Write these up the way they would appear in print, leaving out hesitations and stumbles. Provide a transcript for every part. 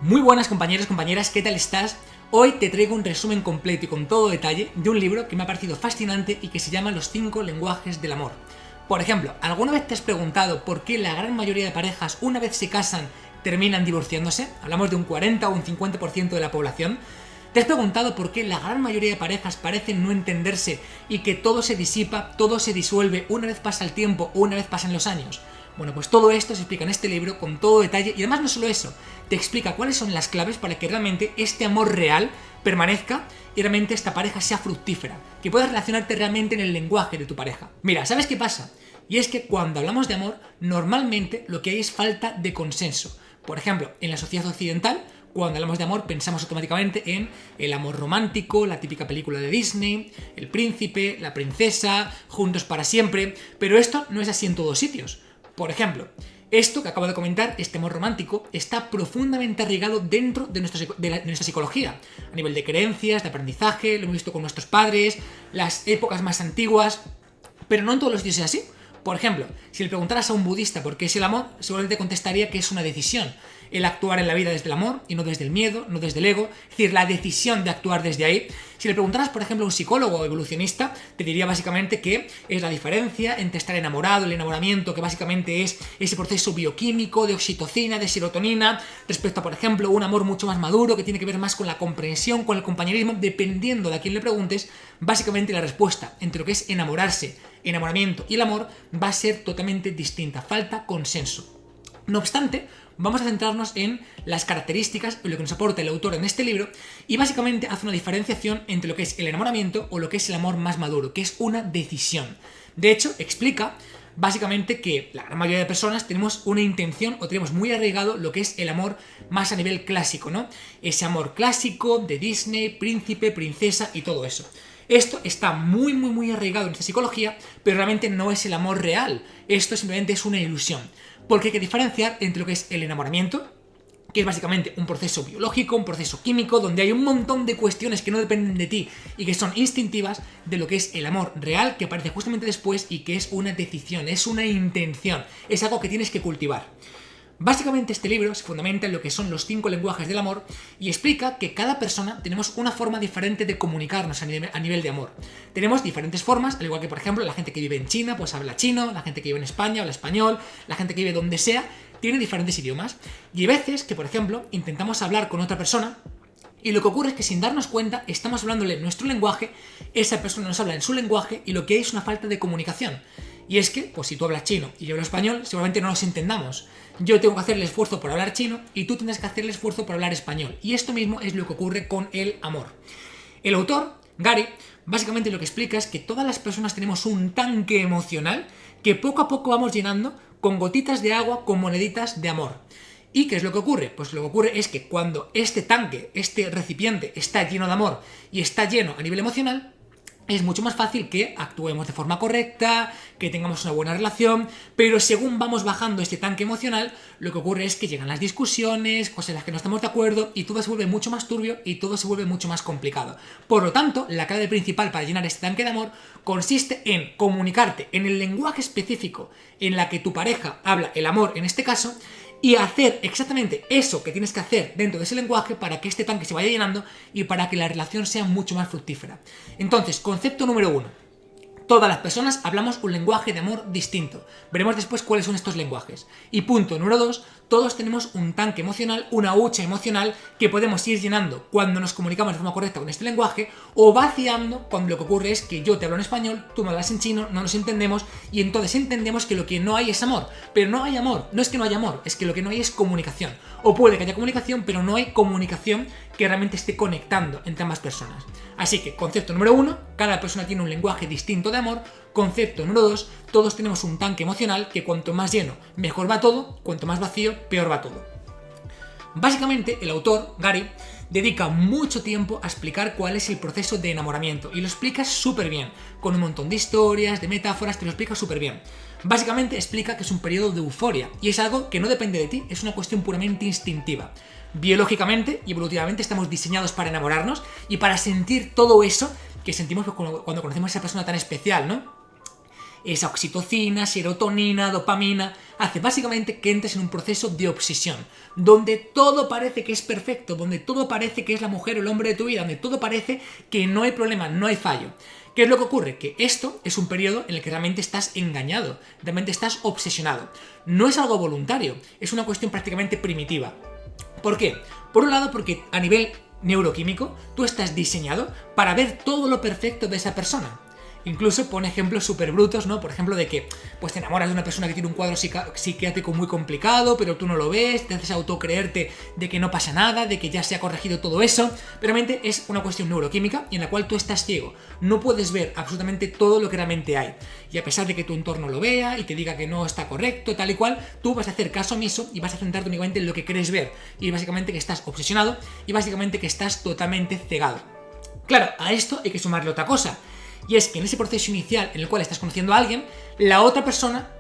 Muy buenas compañeros, compañeras, ¿qué tal estás? Hoy te traigo un resumen completo y con todo detalle de un libro que me ha parecido fascinante y que se llama Los 5 lenguajes del amor. Por ejemplo, ¿alguna vez te has preguntado por qué la gran mayoría de parejas, una vez se casan, terminan divorciándose? Hablamos de un 40 o un 50% de la población. ¿Te has preguntado por qué la gran mayoría de parejas parecen no entenderse y que todo se disipa, todo se disuelve una vez pasa el tiempo o una vez pasan los años? Bueno, pues todo esto se explica en este libro con todo detalle y además no solo eso, te explica cuáles son las claves para que realmente este amor real permanezca y realmente esta pareja sea fructífera, que puedas relacionarte realmente en el lenguaje de tu pareja. Mira, ¿sabes qué pasa? Y es que cuando hablamos de amor, normalmente lo que hay es falta de consenso. Por ejemplo, en la sociedad occidental, cuando hablamos de amor pensamos automáticamente en el amor romántico, la típica película de Disney, el príncipe, la princesa, juntos para siempre, pero esto no es así en todos sitios. Por ejemplo, esto que acabo de comentar, este amor romántico, está profundamente arraigado dentro de nuestra psicología, a nivel de creencias, de aprendizaje, lo hemos visto con nuestros padres, las épocas más antiguas, pero no en todos los sitios es así. Por ejemplo, si le preguntaras a un budista por qué es el amor, seguramente contestaría que es una decisión. El actuar en la vida desde el amor y no desde el miedo, no desde el ego, es decir, la decisión de actuar desde ahí. Si le preguntaras, por ejemplo, a un psicólogo evolucionista, te diría básicamente que es la diferencia entre estar enamorado, el enamoramiento, que básicamente es ese proceso bioquímico de oxitocina, de serotonina, respecto a, por ejemplo, un amor mucho más maduro, que tiene que ver más con la comprensión, con el compañerismo, dependiendo de a quién le preguntes, básicamente la respuesta entre lo que es enamorarse, enamoramiento y el amor va a ser totalmente distinta, falta consenso. No obstante, vamos a centrarnos en las características y lo que nos aporta el autor en este libro y básicamente hace una diferenciación entre lo que es el enamoramiento o lo que es el amor más maduro, que es una decisión. De hecho, explica básicamente que la gran mayoría de personas tenemos una intención o tenemos muy arraigado lo que es el amor más a nivel clásico, ¿no? Ese amor clásico de Disney, príncipe, princesa y todo eso. Esto está muy arraigado en nuestra psicología, pero realmente no es el amor real. Esto simplemente es una ilusión. Porque hay que diferenciar entre lo que es el enamoramiento, que es básicamente un proceso biológico, un proceso químico, donde hay un montón de cuestiones que no dependen de ti y que son instintivas, de lo que es el amor real, que aparece justamente después y que es una decisión, es una intención, es algo que tienes que cultivar. Básicamente este libro se fundamenta en lo que son los 5 lenguajes del amor y explica que cada persona tenemos una forma diferente de comunicarnos a nivel de amor. Tenemos diferentes formas, al igual que por ejemplo la gente que vive en China pues habla chino, la gente que vive en España habla español, la gente que vive donde sea tiene diferentes idiomas y hay veces que por ejemplo intentamos hablar con otra persona y lo que ocurre es que sin darnos cuenta estamos hablándole en nuestro lenguaje, esa persona nos habla en su lenguaje y lo que hay es una falta de comunicación. Y es que, pues si tú hablas chino y yo hablo español, seguramente no nos entendamos. Yo tengo que hacer el esfuerzo por hablar chino y tú tendrás que hacer el esfuerzo por hablar español. Y esto mismo es lo que ocurre con el amor. El autor, Gary, básicamente lo que explica es que todas las personas tenemos un tanque emocional que poco a poco vamos llenando con gotitas de agua, con moneditas de amor. ¿Y qué es lo que ocurre? Pues lo que ocurre es que cuando este tanque, este recipiente está lleno de amor y está lleno a nivel emocional, es mucho más fácil que actuemos de forma correcta, que tengamos una buena relación, pero según vamos bajando este tanque emocional, lo que ocurre es que llegan las discusiones, cosas en las que no estamos de acuerdo, y todo se vuelve mucho más turbio y todo se vuelve mucho más complicado. Por lo tanto, la clave principal para llenar este tanque de amor consiste en comunicarte en el lenguaje específico en la que tu pareja habla el amor en este caso, y hacer exactamente eso que tienes que hacer dentro de ese lenguaje para que este tanque se vaya llenando y para que la relación sea mucho más fructífera. Entonces, concepto número 1. Todas las personas hablamos un lenguaje de amor distinto. Veremos después cuáles son estos lenguajes. Y punto número 2, todos tenemos un tanque emocional, una hucha emocional que podemos ir llenando cuando nos comunicamos de forma correcta con este lenguaje o vaciando cuando lo que ocurre es que yo te hablo en español, tú me hablas en chino, no nos entendemos y entonces entendemos que lo que no hay es amor. Pero no hay amor, no es que no haya amor, es que lo que no hay es comunicación. O puede que haya comunicación, pero no hay comunicación que realmente esté conectando entre ambas personas. Así que, concepto número 1, cada persona tiene un lenguaje distinto de amor. Concepto número 2, todos tenemos un tanque emocional que cuanto más lleno, mejor va todo, cuanto más vacío, peor va todo. Básicamente, el autor, Gary, dedica mucho tiempo a explicar cuál es el proceso de enamoramiento y lo explica súper bien, con un montón de historias, de metáforas, te lo explica súper bien. Básicamente explica que es un periodo de euforia y es algo que no depende de ti, es una cuestión puramente instintiva. Biológicamente y evolutivamente estamos diseñados para enamorarnos y para sentir todo eso que sentimos cuando conocemos a esa persona tan especial, ¿no? esa oxitocina, serotonina, dopamina, hace básicamente que entres en un proceso de obsesión, donde todo parece que es perfecto, donde todo parece que es la mujer o el hombre de tu vida, donde todo parece que no hay problema, no hay fallo. ¿Qué es lo que ocurre? Que esto es un periodo en el que realmente estás engañado, realmente estás obsesionado. No es algo voluntario, es una cuestión prácticamente primitiva. ¿Por qué? Por un lado, porque a nivel neuroquímico tú estás diseñado para ver todo lo perfecto de esa persona. Incluso pone ejemplos súper brutos, ¿no? Por ejemplo, de que pues te enamoras de una persona que tiene un cuadro psiquiátrico muy complicado, pero tú no lo ves, te haces autocreerte de que no pasa nada, de que ya se ha corregido todo eso. Pero realmente es una cuestión neuroquímica y en la cual tú estás ciego. No puedes ver absolutamente todo lo que realmente hay. Y a pesar de que tu entorno lo vea y te diga que no está correcto, tal y cual, tú vas a hacer caso omiso y vas a centrarte únicamente en lo que quieres ver. Y básicamente que estás obsesionado y básicamente que estás totalmente cegado. Claro, a esto hay que sumarle otra cosa. Y es que en ese proceso inicial en el cual estás conociendo a alguien, la otra persona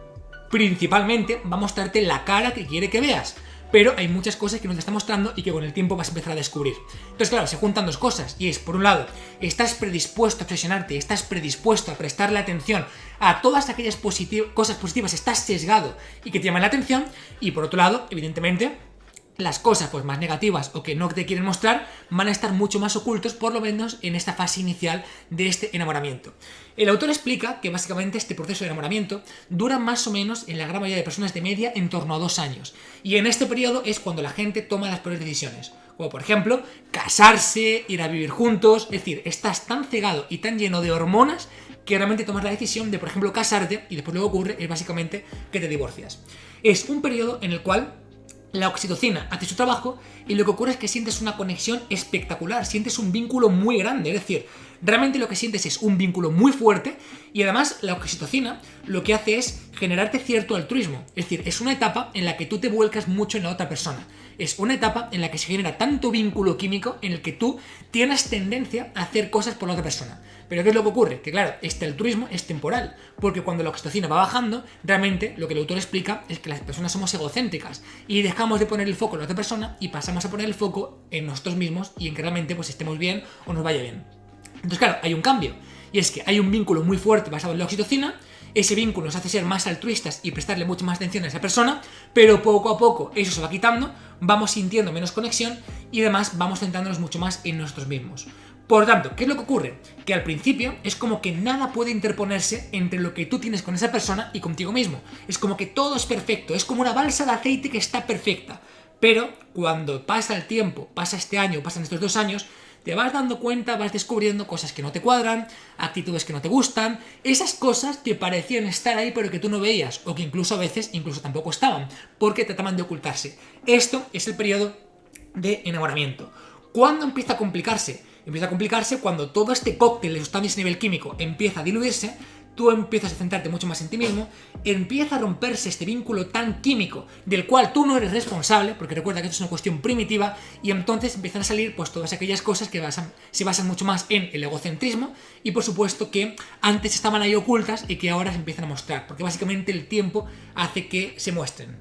principalmente va a mostrarte la cara que quiere que veas. Pero hay muchas cosas que no te está mostrando y que con el tiempo vas a empezar a descubrir. Entonces, claro, se juntan dos cosas. Y es, por un lado, estás predispuesto a obsesionarte, estás predispuesto a prestarle atención a todas aquellas cosas positivas, estás sesgado y que te llaman la atención. Y por otro lado, evidentemente, las cosas pues más negativas o que no te quieren mostrar van a estar mucho más ocultos, por lo menos en esta fase inicial de este enamoramiento. El autor explica que básicamente este proceso de enamoramiento dura más o menos en la gran mayoría de personas de media en torno a 2 años. Y en este periodo es cuando la gente toma las peores decisiones. Como por ejemplo, casarse, ir a vivir juntos. Es decir, estás tan cegado y tan lleno de hormonas que realmente tomas la decisión de, por ejemplo, casarte y después lo que ocurre es básicamente que te divorcias. Es un periodo en el cual la oxitocina hace su trabajo y lo que ocurre es que sientes una conexión espectacular, sientes un vínculo muy grande, es decir, realmente lo que sientes es un vínculo muy fuerte y además la oxitocina lo que hace es generarte cierto altruismo, es decir, es una etapa en la que tú te vuelcas mucho en la otra persona, es una etapa en la que se genera tanto vínculo químico en el que tú tienes tendencia a hacer cosas por la otra persona. Pero ¿qué es lo que ocurre? Que claro, este altruismo es temporal, porque cuando la oxitocina va bajando, realmente lo que el autor explica es que las personas somos egocéntricas y dejamos de poner el foco en la otra persona y pasamos a poner el foco en nosotros mismos y en que realmente pues estemos bien o nos vaya bien. Entonces claro, hay un cambio, y es que hay un vínculo muy fuerte basado en la oxitocina. Ese vínculo nos hace ser más altruistas y prestarle mucha más atención a esa persona, pero poco a poco eso se va quitando, vamos sintiendo menos conexión y además vamos centrándonos mucho más en nosotros mismos. Por lo tanto, ¿qué es lo que ocurre? Que al principio es como que nada puede interponerse entre lo que tú tienes con esa persona y contigo mismo. Es como que todo es perfecto, es como una balsa de aceite que está perfecta. Pero cuando pasa el tiempo, pasa este año, pasan estos 2 años, te vas dando cuenta, vas descubriendo cosas que no te cuadran, actitudes que no te gustan, esas cosas que parecían estar ahí pero que tú no veías, o que incluso a veces incluso tampoco estaban, porque trataban de ocultarse. Esto es el periodo de enamoramiento. ¿Cuándo empieza a complicarse? Empieza a complicarse cuando todo este cóctel de sustancias a nivel químico empieza a diluirse, tú empiezas a centrarte mucho más en ti mismo, empieza a romperse este vínculo tan químico del cual tú no eres responsable, porque recuerda que esto es una cuestión primitiva, y entonces empiezan a salir pues todas aquellas cosas que se basan mucho más en el egocentrismo y por supuesto que antes estaban ahí ocultas y que ahora se empiezan a mostrar, porque básicamente el tiempo hace que se muestren.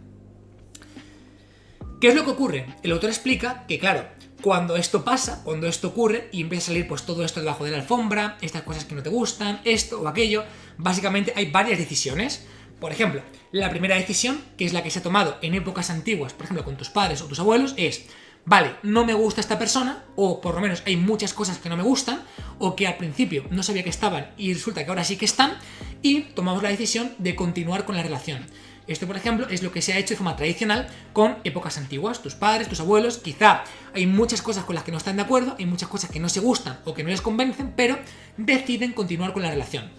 ¿Qué es lo que ocurre? El autor explica que, claro, cuando esto pasa, cuando esto ocurre y empieza a salir pues todo esto debajo de la alfombra, estas cosas que no te gustan, esto o aquello, básicamente hay varias decisiones. Por ejemplo, la primera decisión, que es la que se ha tomado en épocas antiguas, por ejemplo con tus padres o tus abuelos, es: vale, no me gusta esta persona, o por lo menos hay muchas cosas que no me gustan, o que al principio no sabía que estaban y resulta que ahora sí que están, y tomamos la decisión de continuar con la relación. Esto, por ejemplo, es lo que se ha hecho de forma tradicional con épocas antiguas. Tus padres, tus abuelos, quizá hay muchas cosas con las que no están de acuerdo, hay muchas cosas que no se gustan o que no les convencen, pero deciden continuar con la relación.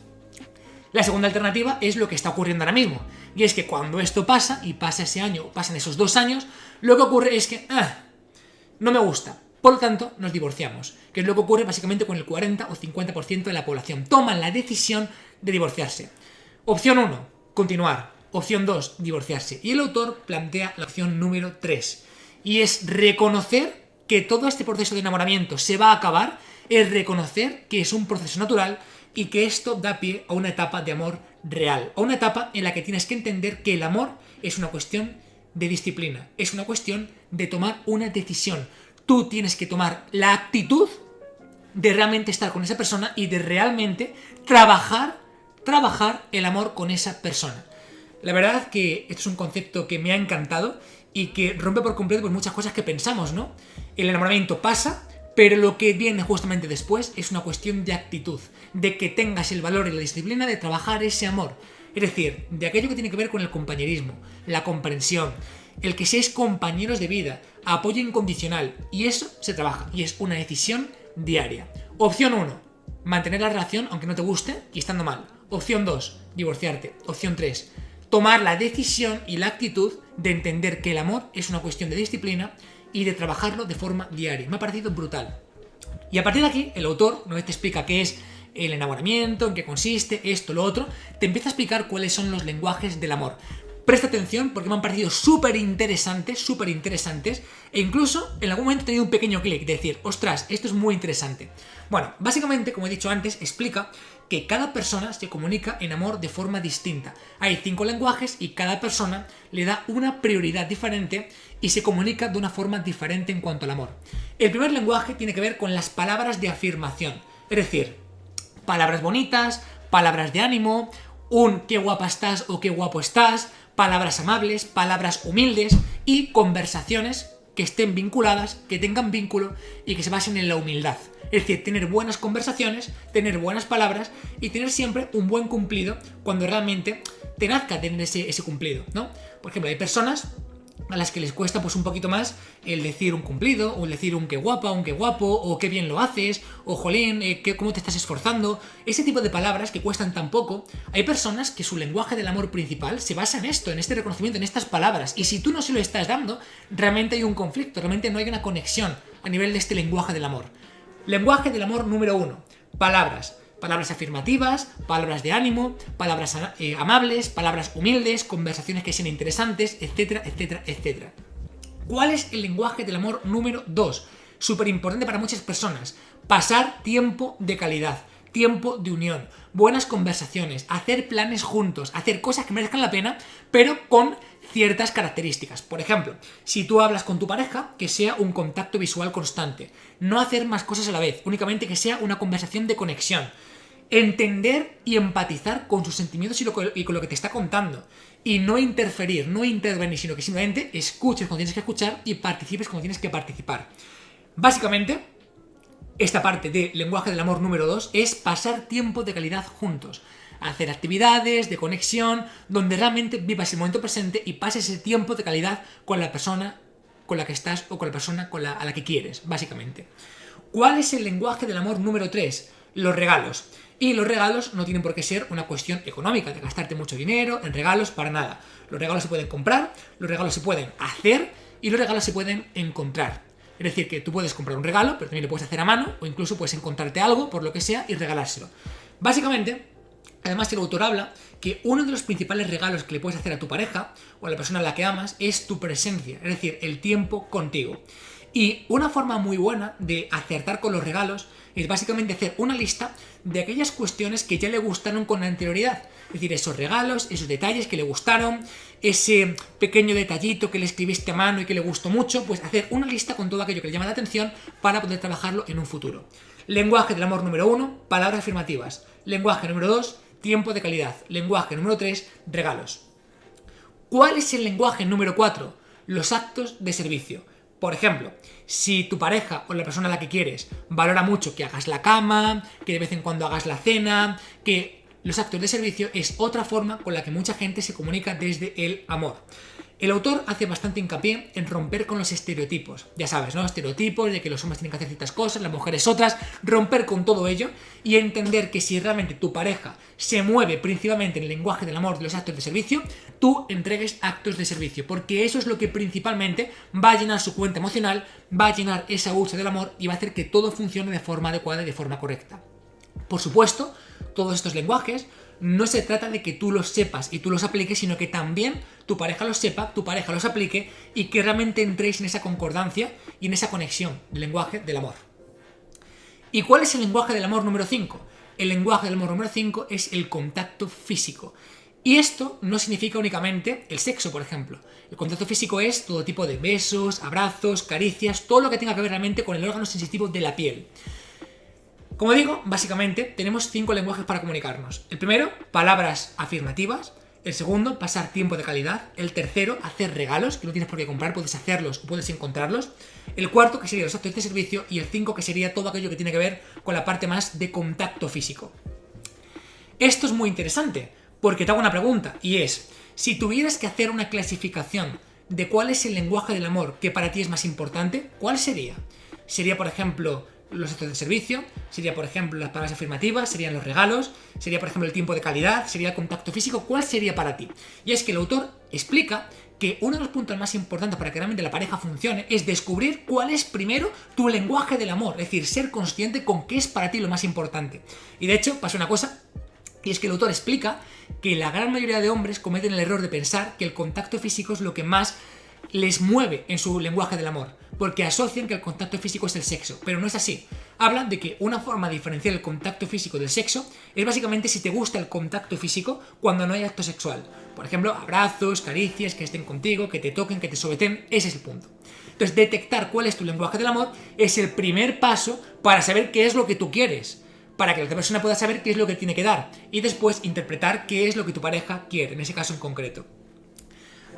La segunda alternativa es lo que está ocurriendo ahora mismo, y es que cuando esto pasa, y pasa ese año o pasan esos 2 años, lo que ocurre es que no me gusta, por lo tanto nos divorciamos, que es lo que ocurre básicamente con el 40 o 50% de la población. Toman la decisión de divorciarse. Opción 1, continuar. Opción 2, divorciarse. Y el autor plantea la opción número 3, y es reconocer que todo este proceso de enamoramiento se va a acabar, es reconocer que es un proceso natural y que esto da pie a una etapa de amor real, a una etapa en la que tienes que entender que el amor es una cuestión de disciplina, es una cuestión de tomar una decisión. Tú tienes que tomar la actitud de realmente estar con esa persona y de realmente trabajar trabajar el amor con esa persona. La verdad que esto es un concepto que me ha encantado y que rompe por completo pues, muchas cosas que pensamos, ¿no? El enamoramiento pasa, pero lo que viene justamente después es una cuestión de actitud, de que tengas el valor y la disciplina de trabajar ese amor. Es decir, de aquello que tiene que ver con el compañerismo, la comprensión, el que seáis compañeros de vida, apoyo incondicional, y eso se trabaja, y es una decisión diaria. Opción 1, mantener la relación aunque no te guste y estando mal. Opción 2, divorciarte. Opción 3, tomar la decisión y la actitud de entender que el amor es una cuestión de disciplina y de trabajarlo de forma diaria. Me ha parecido brutal. Y a partir de aquí, el autor, una vez te explica qué es el enamoramiento, en qué consiste, esto, lo otro, te empieza a explicar cuáles son los lenguajes del amor. Presta atención porque me han parecido súper interesantes, e incluso en algún momento he tenido un pequeño clic de decir, ostras, esto es muy interesante. Bueno, básicamente, como he dicho antes, explica que cada persona se comunica en amor de forma distinta. Hay 5 lenguajes y cada persona le da una prioridad diferente y se comunica de una forma diferente en cuanto al amor. El primer lenguaje tiene que ver con las palabras de afirmación, es decir, palabras bonitas, palabras de ánimo, un qué guapa estás o qué guapo estás, palabras amables, palabras humildes y conversaciones que estén vinculadas, que tengan vínculo y que se basen en la humildad. Es decir, tener buenas conversaciones, tener buenas palabras y tener siempre un buen cumplido cuando realmente te nazca tener ese cumplido, ¿no? Por ejemplo, hay personas a las que les cuesta pues un poquito más el decir un cumplido, o el decir un qué guapa, un qué guapo, o qué bien lo haces, o jolín, cómo te estás esforzando. Ese tipo de palabras que cuestan tan poco. Hay personas que su lenguaje del amor principal se basa en esto, en este reconocimiento, en estas palabras. Y si tú no se lo estás dando, realmente hay un conflicto, realmente no hay una conexión a nivel de este lenguaje del amor. Lenguaje del amor número 1. Palabras. Palabras afirmativas, palabras de ánimo, palabras amables, palabras humildes, conversaciones que sean interesantes, etcétera, etcétera, etcétera. ¿Cuál es el lenguaje del amor número 2? Súper importante para muchas personas. Pasar tiempo de calidad, tiempo de unión, buenas conversaciones, hacer planes juntos, hacer cosas que merezcan la pena, pero con ciertas características. Por ejemplo, si tú hablas con tu pareja, que sea un contacto visual constante. No hacer más cosas a la vez, únicamente que sea una conversación de conexión. Entender y empatizar con sus sentimientos y con lo que te está contando. Y no interferir, no intervenir, sino que simplemente escuches cuando tienes que escuchar y participes cuando tienes que participar. Básicamente, esta parte de lenguaje del amor número 2 es pasar tiempo de calidad juntos. Hacer actividades de conexión donde realmente vivas el momento presente y pases ese tiempo de calidad con la persona con la que estás o con la persona a la que quieres, básicamente. ¿Cuál es el lenguaje del amor número 3? Los regalos. Y los regalos no tienen por qué ser una cuestión económica, de gastarte mucho dinero en regalos, para nada. Los regalos se pueden comprar, los regalos se pueden hacer y los regalos se pueden encontrar. Es decir, que tú puedes comprar un regalo, pero también lo puedes hacer a mano o incluso puedes encontrarte algo, por lo que sea, y regalárselo. Básicamente, además el autor habla que uno de los principales regalos que le puedes hacer a tu pareja o a la persona a la que amas es tu presencia, es decir, el tiempo contigo. Y una forma muy buena de acertar con los regalos es básicamente hacer una lista de aquellas cuestiones que ya le gustaron con anterioridad. Es decir, esos regalos, esos detalles que le gustaron, ese pequeño detallito que le escribiste a mano y que le gustó mucho, pues hacer una lista con todo aquello que le llama la atención para poder trabajarlo en un futuro. Lenguaje del amor número 1, palabras afirmativas. Lenguaje número 2, tiempo de calidad. Lenguaje número 3, regalos. ¿Cuál es el lenguaje número 4? Los actos de servicio. Por ejemplo, si tu pareja o la persona a la que quieres valora mucho que hagas la cama, que de vez en cuando hagas la cena, que los actos de servicio es otra forma con la que mucha gente se comunica desde el amor. El autor hace bastante hincapié en romper con los estereotipos. Ya sabes, ¿no? Estereotipos de que los hombres tienen que hacer ciertas cosas, las mujeres otras. Romper con todo ello y entender que si realmente tu pareja se mueve principalmente en el lenguaje del amor de los actos de servicio, tú entregues actos de servicio. Porque eso es lo que principalmente va a llenar su cuenta emocional, va a llenar esa bolsa del amor y va a hacer que todo funcione de forma adecuada y de forma correcta. Por supuesto, todos estos lenguajes no se trata de que tú los sepas y tú los apliques, sino que también tu pareja los sepa, tu pareja los aplique y que realmente entréis en esa concordancia y en esa conexión del lenguaje del amor. ¿Y cuál es el lenguaje del amor número 5? El lenguaje del amor número 5 es el contacto físico. Y esto no significa únicamente el sexo, por ejemplo. El contacto físico es todo tipo de besos, abrazos, caricias, todo lo que tenga que ver realmente con el órgano sensitivo de la piel. Como digo, básicamente tenemos 5 lenguajes para comunicarnos. El primero, palabras afirmativas. El segundo, pasar tiempo de calidad. El tercero, hacer regalos, que no tienes por qué comprar, puedes hacerlos o puedes encontrarlos. El cuarto, que sería los actos de servicio. Y el 5, que sería todo aquello que tiene que ver con la parte más de contacto físico. Esto es muy interesante, porque te hago una pregunta, y es, si tuvieras que hacer una clasificación de cuál es el lenguaje del amor que para ti es más importante, ¿cuál sería? ¿Sería, por ejemplo, los actos de servicio? ¿Sería, por ejemplo, las palabras afirmativas? ¿Serían los regalos? ¿Sería, por ejemplo, el tiempo de calidad? ¿Sería el contacto físico? ¿Cuál sería para ti? Y es que el autor explica que uno de los puntos más importantes para que realmente la pareja funcione es descubrir cuál es primero tu lenguaje del amor, es decir, ser consciente con qué es para ti lo más importante. Y de hecho, pasa una cosa, y es que el autor explica que la gran mayoría de hombres cometen el error de pensar que el contacto físico es lo que más les mueve en su lenguaje del amor, porque asocian que el contacto físico es el sexo, pero no es así. Hablan de que una forma de diferenciar el contacto físico del sexo es básicamente si te gusta el contacto físico cuando no hay acto sexual. Por ejemplo, abrazos, caricias, que estén contigo, que te toquen, que te sobeten, ese es el punto. Entonces, detectar cuál es tu lenguaje del amor es el primer paso para saber qué es lo que tú quieres, para que la otra persona pueda saber qué es lo que tiene que dar y después interpretar qué es lo que tu pareja quiere, en ese caso en concreto.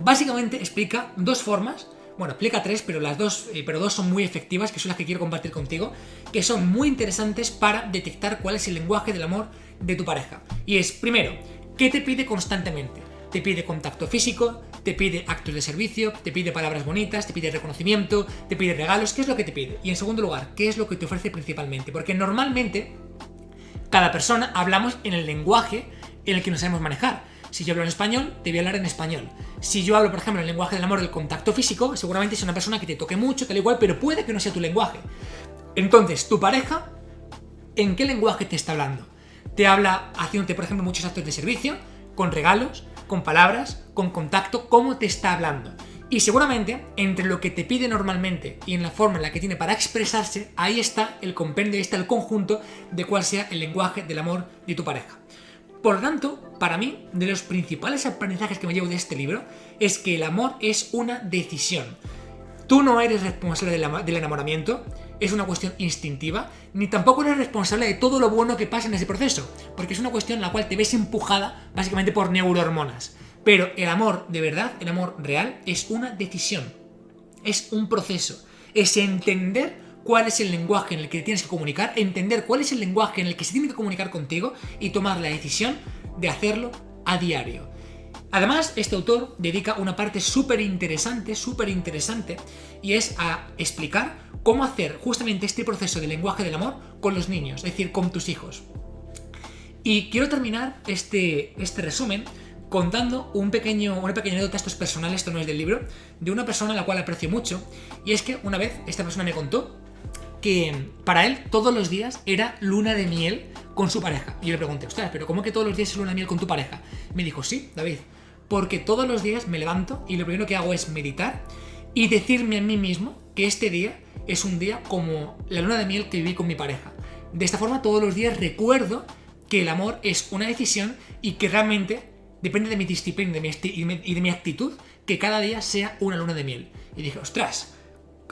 Básicamente explica dos formas, bueno, explica tres, pero dos son muy efectivas, que son las que quiero compartir contigo, que son muy interesantes para detectar cuál es el lenguaje del amor de tu pareja. Y es, primero, ¿qué te pide constantemente? Te pide contacto físico, te pide actos de servicio, te pide palabras bonitas, te pide reconocimiento, te pide regalos, ¿qué es lo que te pide? Y en segundo lugar, ¿qué es lo que te ofrece principalmente? Porque normalmente cada persona hablamos en el lenguaje en el que nos sabemos manejar. Si yo hablo en español, te voy a hablar en español. Si yo hablo, por ejemplo, en el lenguaje del amor del contacto físico, seguramente es una persona que te toque mucho, tal igual, pero puede que no sea tu lenguaje. Entonces, tu pareja, ¿en qué lenguaje te está hablando? Te habla haciéndote, por ejemplo, muchos actos de servicio, con regalos, con palabras, con contacto, ¿cómo te está hablando? Y seguramente, entre lo que te pide normalmente y en la forma en la que tiene para expresarse, ahí está el compendio, ahí está el conjunto de cuál sea el lenguaje del amor de tu pareja. Por lo tanto, para mí, de los principales aprendizajes que me llevo de este libro es que el amor es una decisión. Tú no eres responsable del enamoramiento, es una cuestión instintiva, ni tampoco eres responsable de todo lo bueno que pasa en ese proceso, porque es una cuestión en la cual te ves empujada básicamente por neurohormonas. Pero el amor de verdad, el amor real, es una decisión, es un proceso, es entender cuál es el lenguaje en el que te tienes que comunicar, entender cuál es el lenguaje en el que se tiene que comunicar contigo y tomar la decisión de hacerlo a diario. Además, este autor dedica una parte súper interesante, y es a explicar cómo hacer justamente este proceso de lenguaje del amor con los niños, es decir, con tus hijos. Y quiero terminar este resumen contando una pequeña anécdota, esto es personal, esto no es del libro, de una persona a la cual aprecio mucho, y es que una vez esta persona me contó que para él todos los días era luna de miel con su pareja. Y yo le pregunté, ostras, ¿pero cómo que todos los días es luna de miel con tu pareja? Me dijo, sí, David, porque todos los días me levanto y lo primero que hago es meditar y decirme a mí mismo que este día es un día como la luna de miel que viví con mi pareja. De esta forma todos los días recuerdo que el amor es una decisión y que realmente depende de mi disciplina y de mi actitud que cada día sea una luna de miel. Y dije, ostras,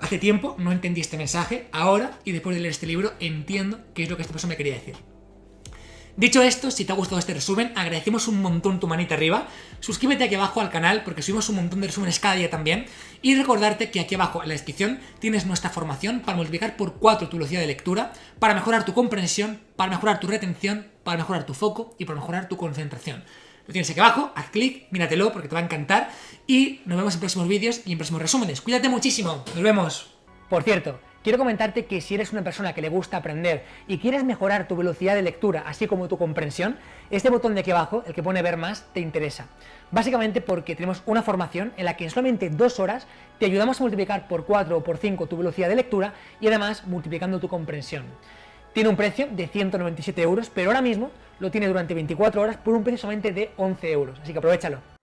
hace tiempo no entendí este mensaje, ahora y después de leer este libro entiendo qué es lo que esta persona me quería decir. Dicho esto, si te ha gustado este resumen, agradecemos un montón tu manita arriba, suscríbete aquí abajo al canal porque subimos un montón de resúmenes cada día también, y recordarte que aquí abajo en la descripción tienes nuestra formación para multiplicar por 4 tu velocidad de lectura, para mejorar tu comprensión, para mejorar tu retención, para mejorar tu foco y para mejorar tu concentración. Lo tienes aquí abajo, haz clic, míratelo porque te va a encantar y nos vemos en próximos vídeos y en próximos resúmenes. Cuídate muchísimo, nos vemos. Por cierto, quiero comentarte que si eres una persona que le gusta aprender y quieres mejorar tu velocidad de lectura así como tu comprensión, este botón de aquí abajo, el que pone ver más, te interesa. Básicamente porque tenemos una formación en la que en solamente 2 horas te ayudamos a multiplicar por 4 o por 5 tu velocidad de lectura y además multiplicando tu comprensión. Tiene un precio de 197 euros, pero ahora mismo lo tiene durante 24 horas por un precio solamente de 11 euros, así que aprovechalo.